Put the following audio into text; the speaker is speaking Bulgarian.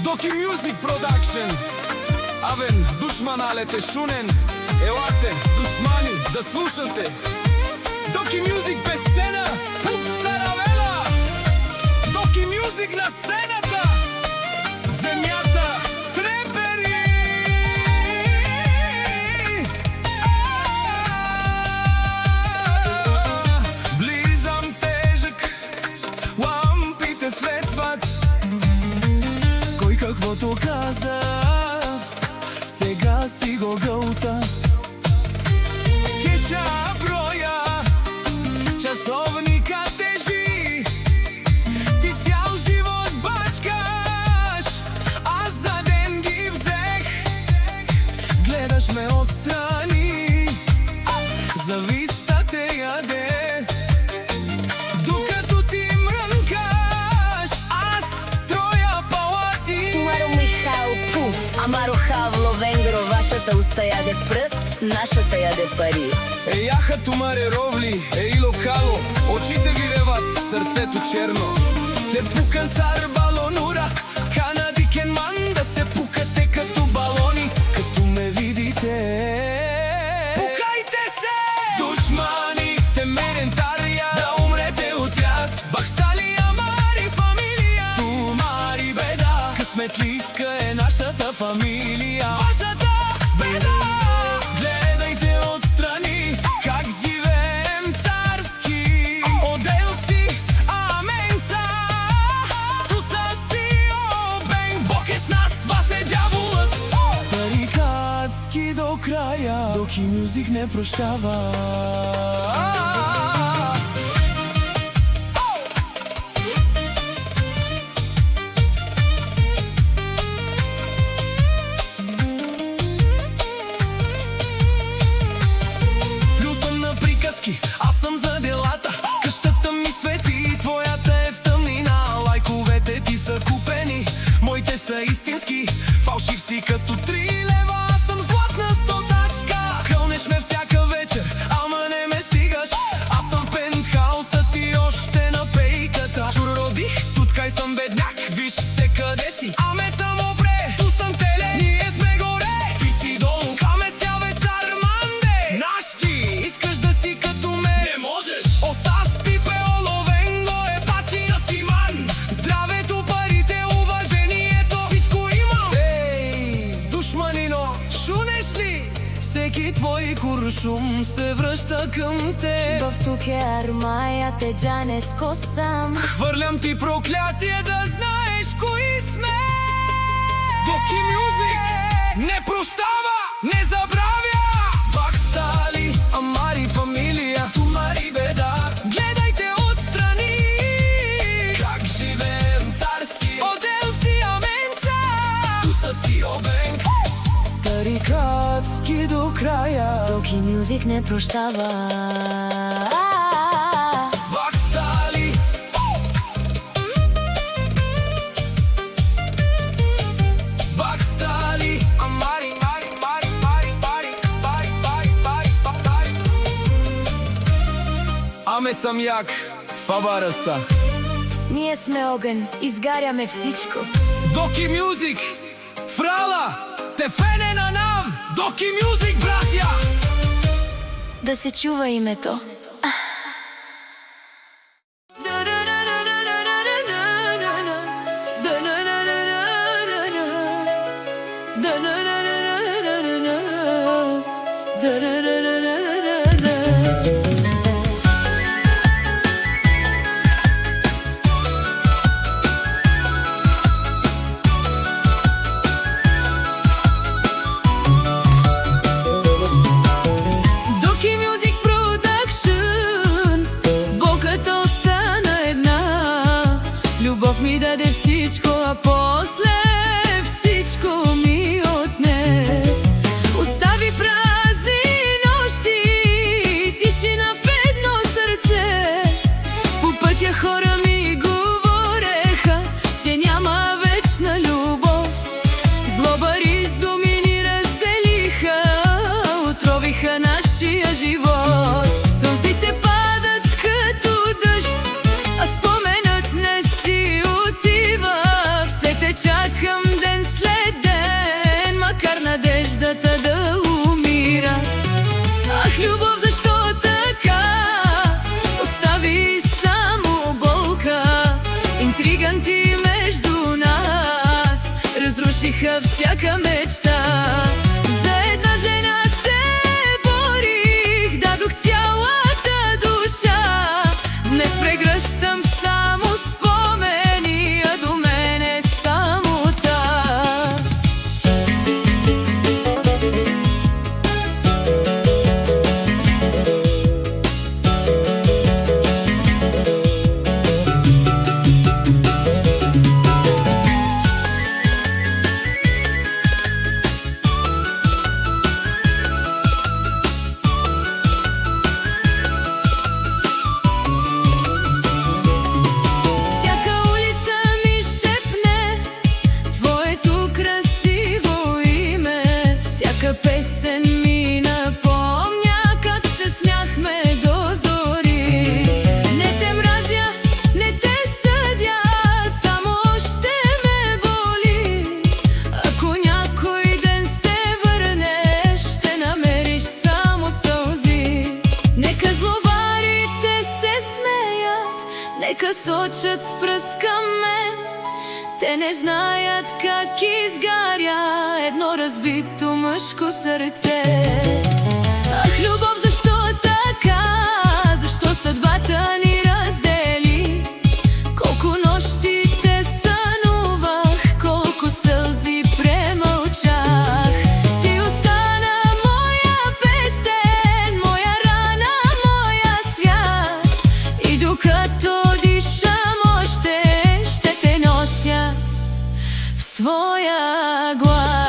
Doki Music Production. Avem dușmanalete șunen. Eoate, dușmanii, da slušate. Doki Music pe scenă. Puf, Taravela. Doki Music na scenata. Земята, трепери. Влизам тежък, лампите светват. Кой каквото каза, сега си го гълта. Кеша броя, часовника тежи. Ти цял живот бачкаш, аз за ден ги взех. Гледаш ме отстрани, зависта те яде. Докато ти мрънкаш, аз строя палати. Тумаро Михаил Пуф, Амаро Хавло Венгро, вашата уста яде пръст, нашата яде пари. Яха тумаре ровли, ей локало, очите ви реват, сърцето черно. Те пукан сар балонура, канадикен ман, да се пукате като балони, като ме видите. Пукайте се! Душмани, те мерен тария, да умрете от яд. Бахстали, амари, фамилия, тумари беда. Късметлийска е нашата фамилия. Вашата беда! Гледайте отстрани, как живеем царски. Отделси, аменца, туса си обен. Бог е с нас, вас е дяволът. Тарикатски до края, Доки Music не прощава. Аз съм за делата, къщата ми свети, твоята е в тъмнина. Лайковете ти са купени, моите са истински. Фалшив си като 3 лева, аз съм златна стотачка. Хълнеш ме всяка вечер, ама не ме стигаш. Аз съм пентхауса, ти още на пейката. Чур родих, туткай съм бедняк, виж се къде си. Аме съм обре, ту съм теле, ние сме горе. Ти си долу, каме стяве сарманде. Нащи, искаш да си като мен, не можеш. Осас пипе оловенго е пачи да си ман. Здравето, парите, уважението, всичко имам. Ей, душманино, шунеш ли? Всеки твой куршум се връща към те. В тук е армая, те джане с косам. Хвърлям ти проклятие, да знаеш кои сме. Доки Music не прощава, не забравя. Бахстали, амари, фамилия, тумари беда. Гледайте отстрани, как живеем царски. Отделси, аменца, туса си обен. Тарикатски до края, Доки Music не прощава. Бахстали. Бахстали, амари, мари, мари, мари, мари, мари, мари, мари, мари. Аме съм як, фабаръста. Ние сме огън, изгаряме всичко. Доки Music, фрала, те фене на нав. Доки Music, братя! Да се чува името. Doki Music Production, боката остана една. Любов ми даде всичко, а после всичко ми отне. Остави празни нощи, тишина в едно сърце. По пътя хора ми говореха, че няма вечна любов. Злобари с думи ни разделиха, отровиха нашия живот. Сълзите падат като дъжд, а споменът не си отива. Все те чака между нас разрушиха всяка мечта. За една жена се борих, дадох цялата душа. Днес прегръщам само спомени, а до мене самота. Песен ми напомня как се смяхме до зори. Не те мразя, не те съдя, само ще ме боли. Ако някой ден се върнеш, ще намериш само сълзи. Нека злобарите се смеят, нека сочат с пръст към мен. Те не знаят как изгаря едно разбито мъжко сърце. Ах, любов, защо така? Защо съдбата ни раздели? Колко нощи те сънувах, колко сълзи премълчах. Ти остана моя песен, моя рана, моя свят. И докато дишам още, ще те нося в своя глас.